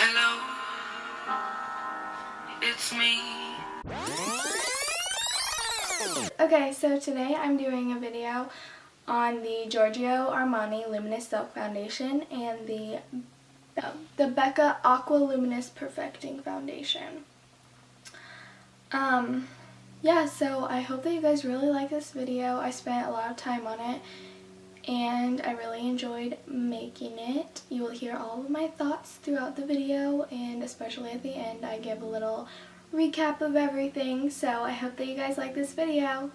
Hello, it's me. Okay, so today I'm doing a video on the Giorgio Armani Luminous Silk Foundation and the BECCA Aqua Luminous Perfecting Foundation. Yeah, so I hope that you guys really like this video. I spent a lot of time on it and I really enjoyed making it. You will hear all of my thoughts throughout the video, and especially at the end I give a little recap of everything, so I hope that you guys like this video.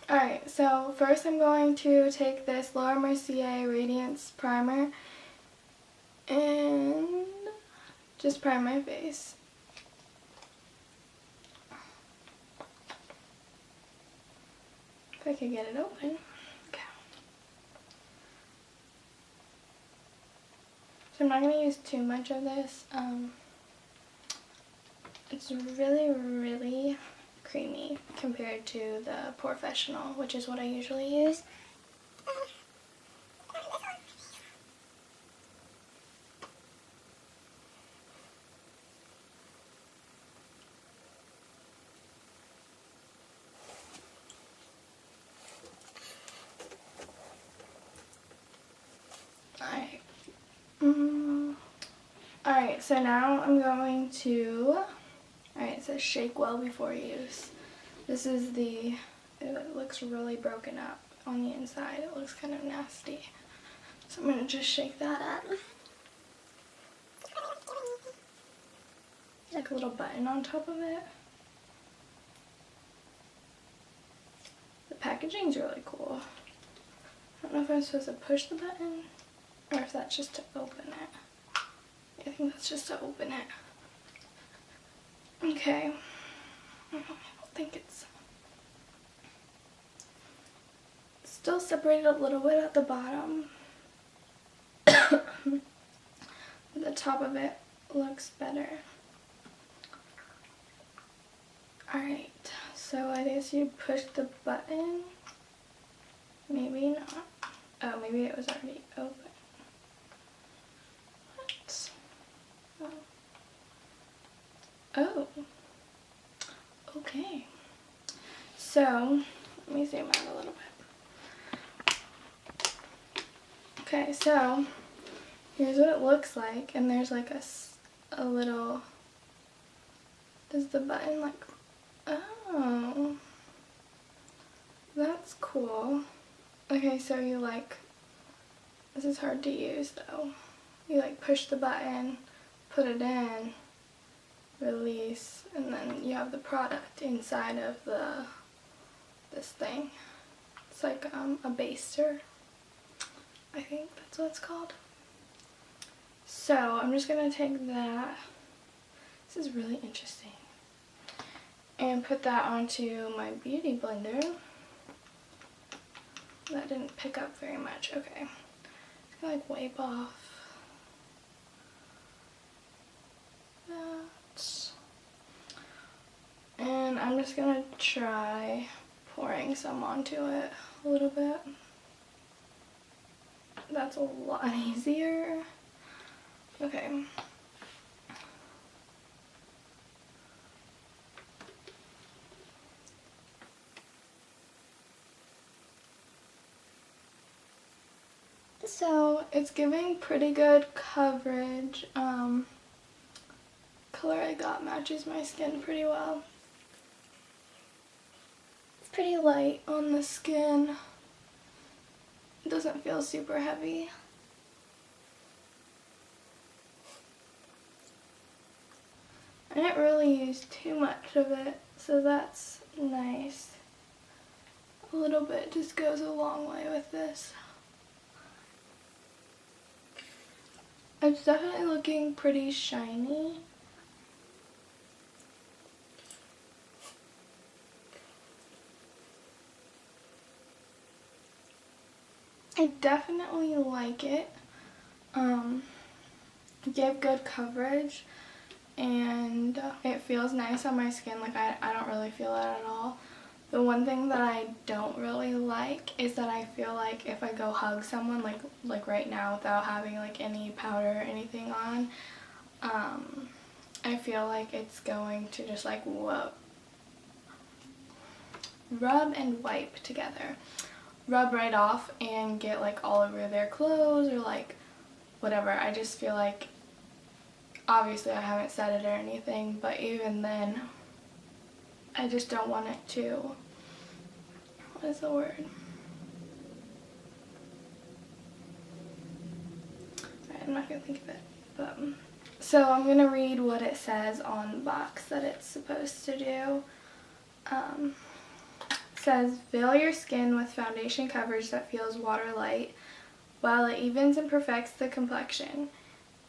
Alright, so first I'm going to take this Mercier Radiance primer and just prime my face. If I could get it open. Okay. So I'm not going to use too much of this. It's really creamy compared to the Professional, which is what I usually use. Alright, so now I'm going to, it says shake well before use. This is it looks really broken up on the inside. It looks kind of nasty. So I'm going to just shake that up. Like a little button on top of it. The packaging's really cool. I don't know if I'm supposed to push the button or if that's just to open it. I think that's just to open it. Okay. I don't think it's still separated a little bit at the bottom. The top of it looks better. Alright, so I guess you push the button. Maybe not. Oh, maybe it was already open. What? Oh. Okay. So, let me zoom out a little bit. Okay, so here's what it looks like, and there's like a little, does the button like, oh, that's cool. Okay, so you like, this is hard to use though. You like push the button, put it in, release, and then you have the product inside of this thing. It's like a baster. I think that's what it's called. So I'm just gonna take that. This is really interesting. And put that onto my beauty blender. That didn't pick up very much. Okay. Just gonna like wipe off that. And I'm just gonna try pouring some onto it a little bit. That's a lot easier. Okay. So it's giving pretty good coverage. Color I got matches my skin pretty well. It's pretty light on the skin. It doesn't feel super heavy. I didn't really use too much of it, so that's nice. A little bit just goes a long way with this. It's definitely looking pretty shiny. I definitely like it. It gave good coverage and it feels nice on my skin. Like I don't really feel it at all. The one thing that I don't really like is that I feel like if I go hug someone, like right now without having like any powder or anything on, I feel like it's going to just like rub and wipe together. Rub right off and get like all over their clothes or like whatever. I just feel like, obviously I haven't said it or anything, but even then I just don't want it to, what is the word? I'm not gonna think of it, but so I'm gonna read what it says on the box that it's supposed to do. It says, veil your skin with foundation coverage that feels water-light while it evens and perfects the complexion.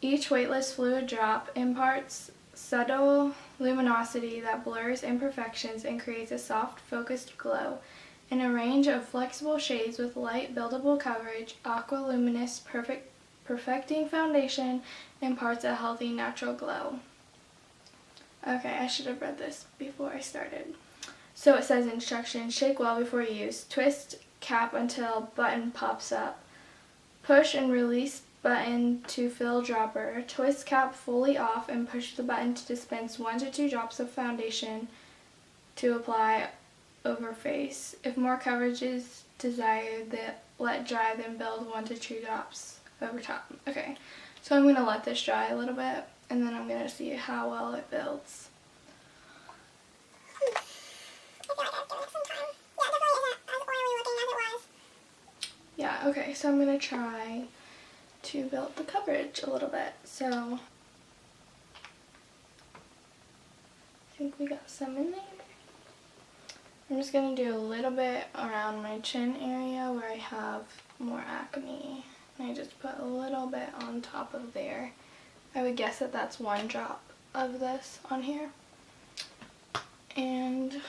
Each weightless fluid drop imparts subtle luminosity that blurs imperfections and creates a soft, focused glow. In a range of flexible shades with light, buildable coverage, Aqua Luminous Perfecting Foundation imparts a healthy, natural glow. Okay, I should have read this before I started. So it says instructions: shake well before use, twist cap until button pops up, push and release button to fill dropper, twist cap fully off and push the button to dispense 1 to 2 drops of foundation to apply over face. If more coverage is desired, let dry, then build 1 to 2 drops over top. Okay, so I'm going to let this dry a little bit and then I'm going to see how well it builds. Yeah, okay, so I'm going to try to build the coverage a little bit. So I think we got some in there. I'm just going to do a little bit around my chin area where I have more acne. And I just put a little bit on top of there. I would guess that that's 1 drop of this on here. And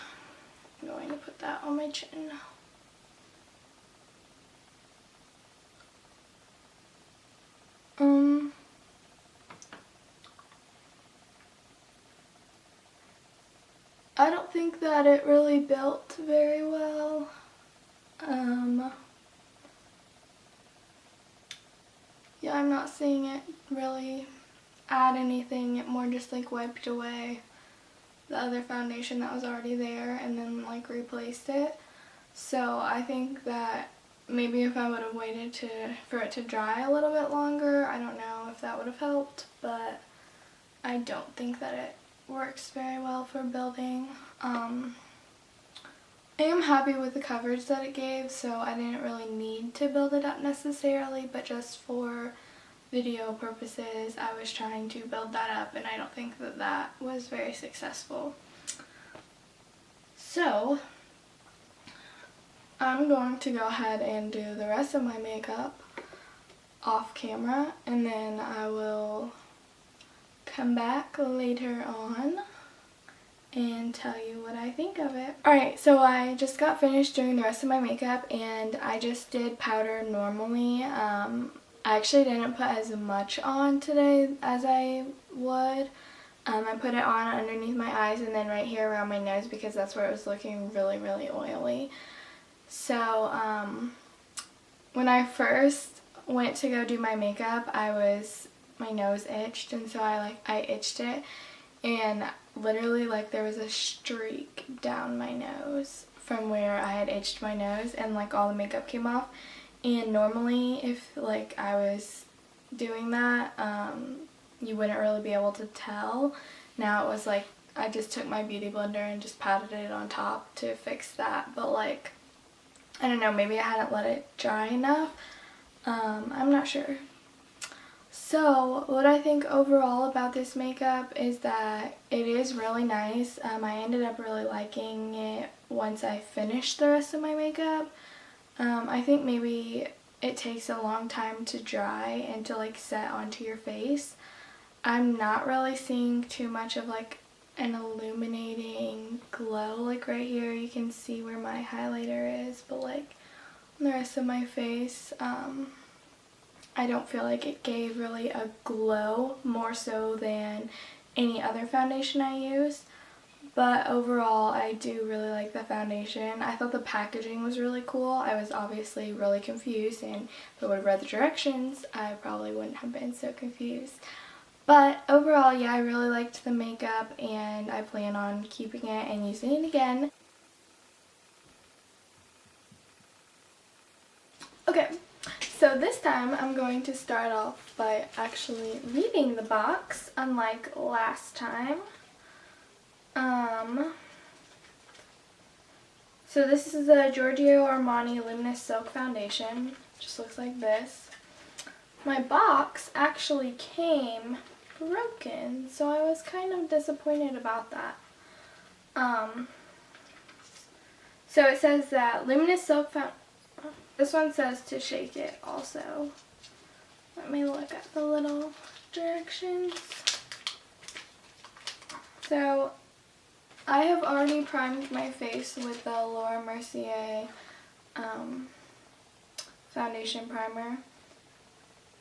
I'm going to put that on my chin. I don't think that it really built very well. Yeah, I'm not seeing it really add anything. It more just like wiped away the other foundation that was already there and then like replaced it. So I think that maybe if I would have waited for it to dry a little bit longer, I don't know if that would have helped, but I don't think that it works very well for building. I am happy with the coverage that it gave, so I didn't really need to build it up necessarily, but just for video purposes I was trying to build that up and I don't think that that was very successful. So I'm going to go ahead and do the rest of my makeup off camera and then I will come back later on and tell you what I think of it. Alright, so I just got finished doing the rest of my makeup and I just did powder normally. I actually didn't put as much on today as I would. I put it on underneath my eyes and then right here around my nose because that's where it was looking really, really oily. So when I first went to go do my makeup, my nose itched and so I itched it and literally like there was a streak down my nose from where I had itched my nose and like all the makeup came off. And normally if like I was doing that, you wouldn't really be able to tell. Now it was like I just took my beauty blender and just patted it on top to fix that, but like I don't know, maybe I hadn't let it dry enough. I'm not sure. So what I think overall about this makeup is that it is really nice. I ended up really liking it once I finished the rest of my makeup. I think maybe it takes a long time to dry and to like set onto your face. I'm not really seeing too much of like an illuminating glow. Like right here you can see where my highlighter is, but like on the rest of my face I don't feel like it gave really a glow more so than any other foundation I use. But overall, I do really like the foundation. I thought the packaging was really cool. I was obviously really confused, and if I would have read the directions, I probably wouldn't have been so confused. But overall, yeah, I really liked the makeup, and I plan on keeping it and using it again. Okay, so this time I'm going to start off by actually reading the box, unlike last time. So this is the Giorgio Armani Luminous Silk Foundation. Just looks like this. My box actually came broken, so I was kind of disappointed about that. So it says that Luminous Silk Foundation. This one says to shake it also. Let me look at the little directions. So I have already primed my face with the Mercier foundation primer.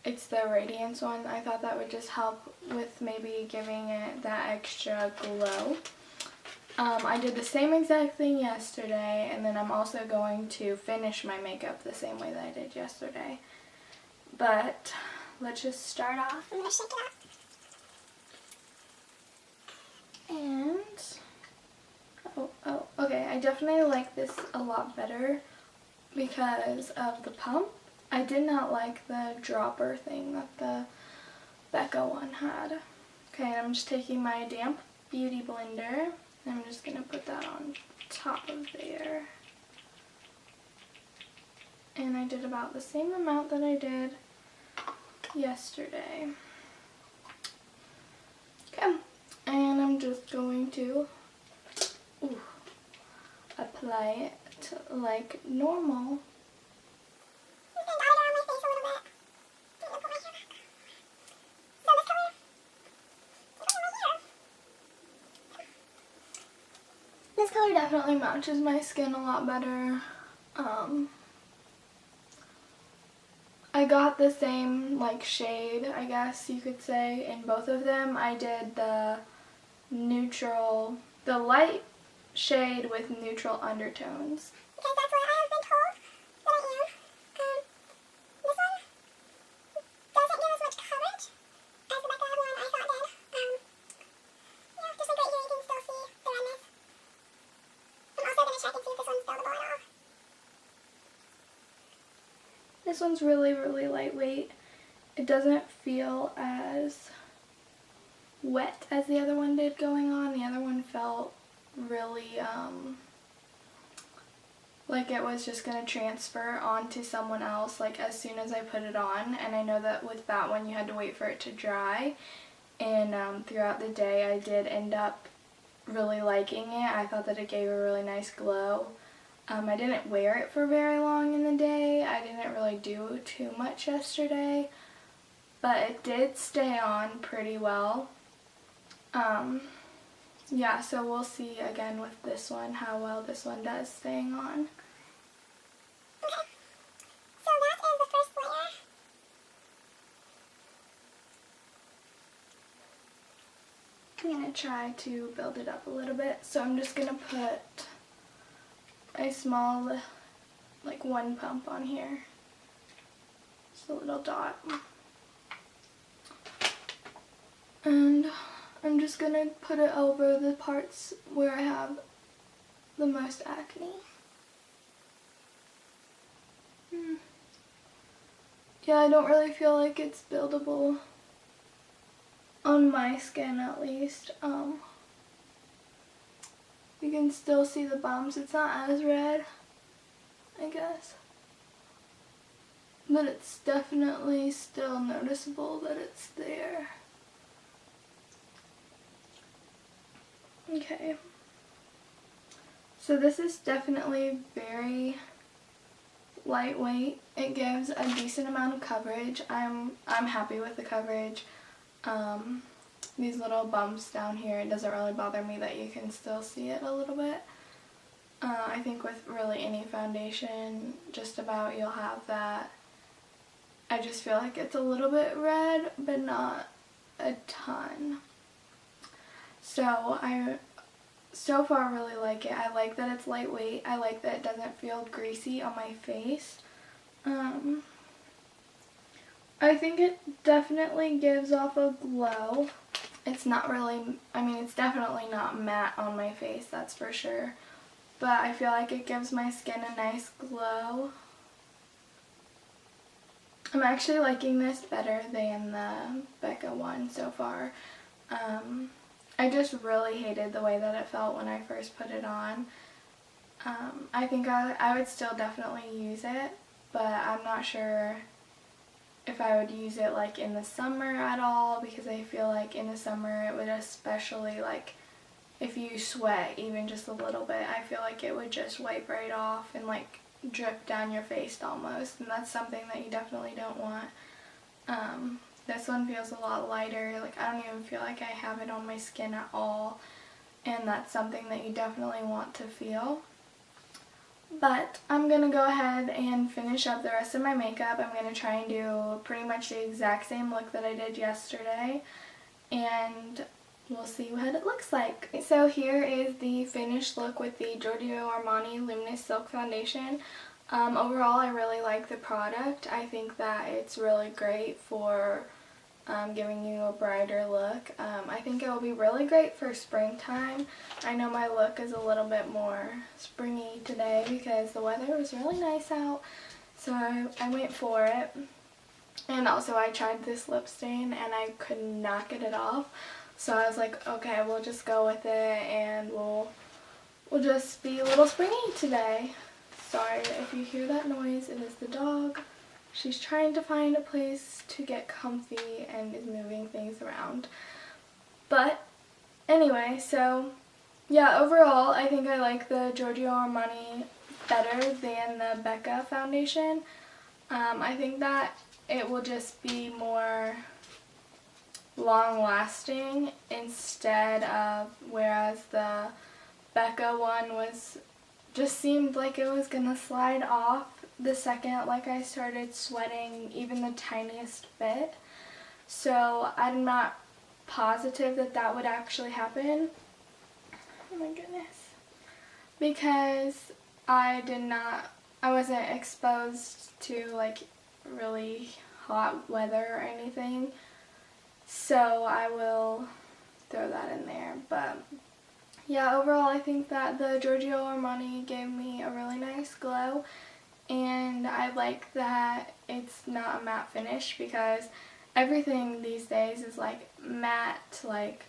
It's the Radiance one. I thought that would just help with maybe giving it that extra glow. I did the same exact thing yesterday, and then I'm also going to finish my makeup the same way that I did yesterday. But let's just start off. I'm going to shake it off. And, okay, I definitely like this a lot better because of the pump. I did not like the dropper thing that the BECCA one had. Okay, and I'm just taking my damp beauty blender. I'm just going to put that on top of there. And I did about the same amount that I did yesterday. Okay, and I'm just going to apply it like normal. This color definitely matches my skin a lot better. I got the same shade, I guess you could say, in both of them. I did the light shade with neutral undertones. Because that's what I have been told that I am. This one doesn't give as much coverage as the BECCA one I thought did. Yeah, just like right here you can still see the redness. I'm also going to check and see if this one's buildable at all. This one's really, really lightweight. It doesn't feel as wet as the other one did going on. The other one felt really like it was just going to transfer onto someone else as soon as I put it on. And I know that with that one you had to wait for it to dry. And throughout the day I did end up really liking it. I thought that it gave a really nice glow. I didn't wear it for very long in the day. I didn't really do too much yesterday, but it did stay on pretty well. Yeah, so we'll see again with this one how well this one does staying on. Okay, so that is the first layer. I'm going to try to build it up a little bit, so I'm just going to put a small, one pump on here. Just a little dot. And I'm just gonna put it over the parts where I have the most acne. Yeah, I don't really feel like it's buildable on my skin, at least. You can still see the bumps. It's not as red, I guess. But it's definitely still noticeable that it's there. Okay. So this is definitely very lightweight. It gives a decent amount of coverage. I'm happy with the coverage. These little bumps down here, it doesn't really bother me that you can still see it a little bit. I think with really any foundation, just about, you'll have that. I just feel like it's a little bit red, but not a ton. So I so far really like it. I like that it's lightweight. I like that it doesn't feel greasy on my face. I think it definitely gives off a glow. It's not really, I mean, it's definitely not matte on my face, that's for sure. But I feel like it gives my skin a nice glow. I'm actually liking this better than the BECCA one so far. I just really hated the way that it felt when I first put it on. I think I would still definitely use it, but I'm not sure if I would use it like in the summer at all, because I feel like in the summer it would, especially like if you sweat even just a little bit, I feel like it would just wipe right off and like drip down your face almost, and that's something that you definitely don't want. This one feels a lot lighter, like I don't even feel like I have it on my skin at all, and that's something that you definitely want to feel. But I'm going to go ahead and finish up the rest of my makeup. I'm going to try and do pretty much the exact same look that I did yesterday, and we'll see what it looks like. So here is the finished look with the Giorgio Armani Luminous Silk Foundation. Overall, I really like the product. I think that it's really great for giving you a brighter look. I think it will be really great for springtime. I know my look is a little bit more springy today because the weather was really nice out, so I went for it. And also I tried this lip stain and I could not get it off, so I was like, okay, we'll just go with it and we'll just be a little springy today. Sorry if you hear that noise, it is the dog. She's trying to find a place to get comfy and is moving things around. But anyway, so yeah, overall I think I like the Giorgio Armani better than the BECCA foundation. I think that it will just be more long lasting instead of, whereas the BECCA one was just seemed like it was gonna slide off the second like I started sweating even the tiniest bit. So I'm not positive that that would actually happen. Oh my goodness. Because I wasn't exposed to like really hot weather or anything. So I will throw that in there. But yeah, overall I think that the Giorgio Armani gave me a really nice glow. And I like that it's not a matte finish, because everything these days is like matte, like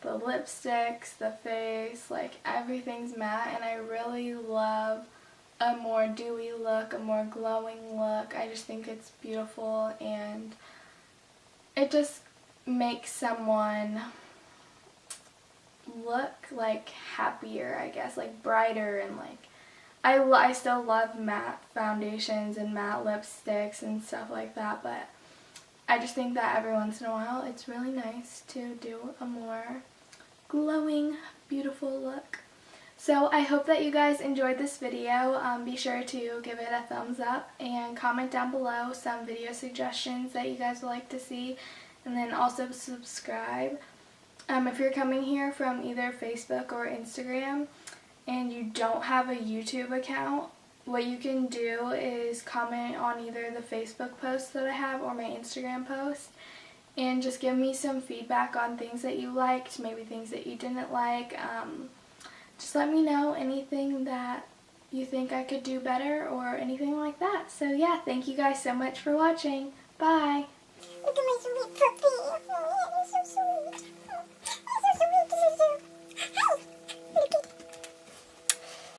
the lipsticks, the face, like everything's matte, and I really love a more dewy look, a more glowing look. I just think it's beautiful, and it just makes someone look like happier, I guess, like brighter, and like I still love matte foundations and matte lipsticks and stuff like that, but I just think that every once in a while it's really nice to do a more glowing, beautiful look. So I hope that you guys enjoyed this video. Be sure to give it a thumbs up and comment down below some video suggestions that you guys would like to see, and then also subscribe. If you're coming here from either Facebook or Instagram and you don't have a YouTube account, what you can do is comment on either the Facebook post that I have or my Instagram post, and just give me some feedback on things that you liked, maybe things that you didn't like. Just let me know anything that you think I could do better or anything like that. So yeah, thank you guys so much for watching. Bye!